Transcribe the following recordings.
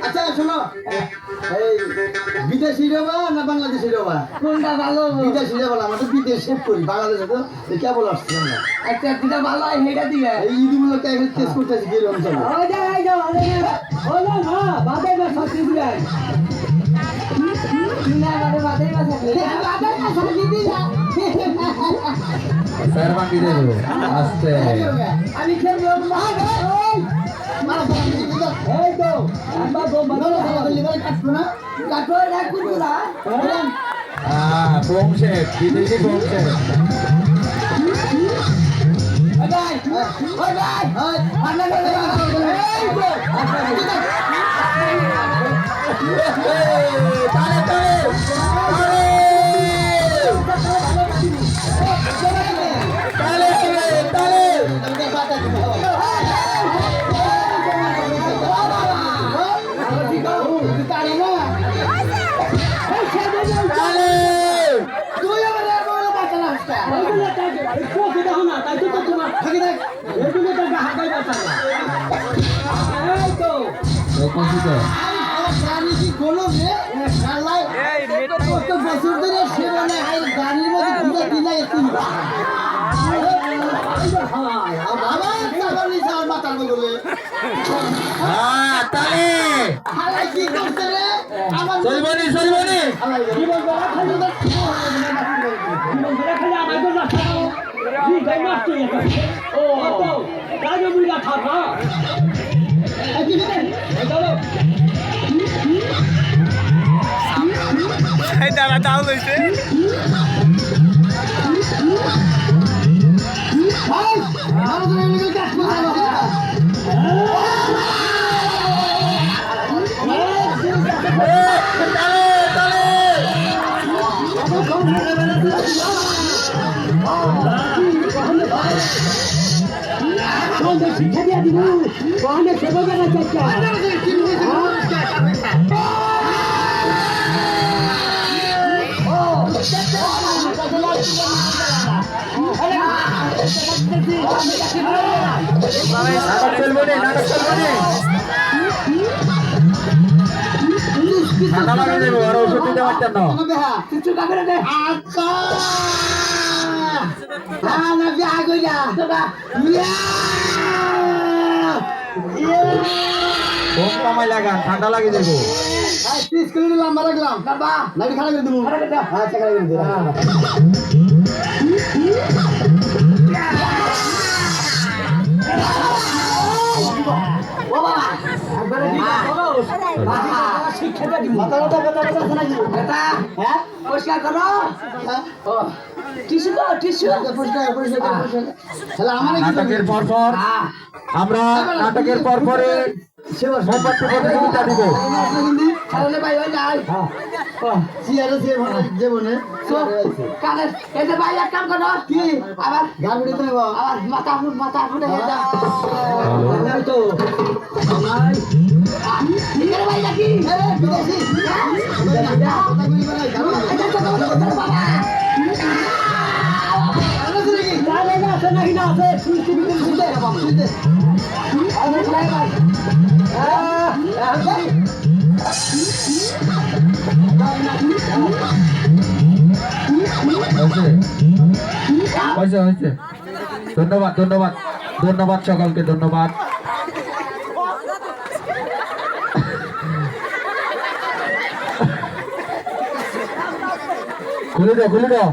আচ্ছা শোনো, এই বিদেশি রবা না বাংলাদেশি রবা? কোনটা ভালো? বিদেশি রবা, আমরা তো বিদেশ সেভ করি, বাংলাদেশে তো কেবল আসছে না। একটা যেটা ভালো হয় সেটা দিবে। এই ঈদগুলোকে এখন কেস করতেছি কি রকম চলে? ওই যে ওলা না বাদে বা সত্যি দিবে। না বাদে বাদে বা সত্যি বাদে বা সত্যি দিবে। স্যার বাকি দেব আস্তে আমি খেলবো না। এই তো আমরা বোম কাটবো না? কাটো এটা কুকুরা। বোম শেপ বিদেশি বোম শেপ ওই ভাই ওই ভাই আমরা এই তো তালে তালে তালে তালে চলবনি চলবনি দাঁড়া চাল হয়েছে শিক্ষা দিয়া দিব কখনো সেবা জানা চাচ্ছা চলবনি নাটক চলবনি ঠান্ডা লাগে দেবো আর ওষুধ দিতে পারতেন না কিছু কাপড়ে দে আচ্ছা হ্যাঁ না বিয়া কইরা বোম কামাই লাগান ঠান্ডা লাগে দেবো 30 কিলো লম্বা রাখলাম বাবা নাকি খারাপ করে দেবো আচ্ছা খারাপ করে দেবো শিক্ষা দিয়া দিব মাথা মাথা কথা কথা শোনা কি এটা হ্যাঁ পরিষ্কার করো ও টিস্যু দাও টিস্যু পরিষ্কার পরিষ্কার পরিষ্কার তাহলে আমার কি নাটকের পর পর আমরা নাটকের পর পরে মোমবাতি প্রতিযোগিতা দিব তাহলে ভাই ওই যাই চেয়ারে যে মনে কানে এই যে ভাই এক কাম করো কি আবার গান উড়িতে নেব আবার মাথা ফুটে যা নাই তো নাই ঠিক আছে ভাই নাকি বিদেশি কথা বলি না এটা তো বাবা তাহলে না আছে নাকি না আছে শুনতে শুনতে বাবা শুনতে আরে ভাই ভাই হয়েছে হয়েছে ধন্যবাদ ধন্যবাদ ধন্যবাদ সকলকে ধন্যবাদ খুলে দাও খুলে দাও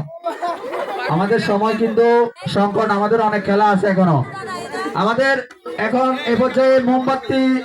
আমাদের সময় কিন্তু সংকট আমাদের অনেক খেলা আছে এখনো আমাদের এখন এ পর্যায়ে মোমবাতি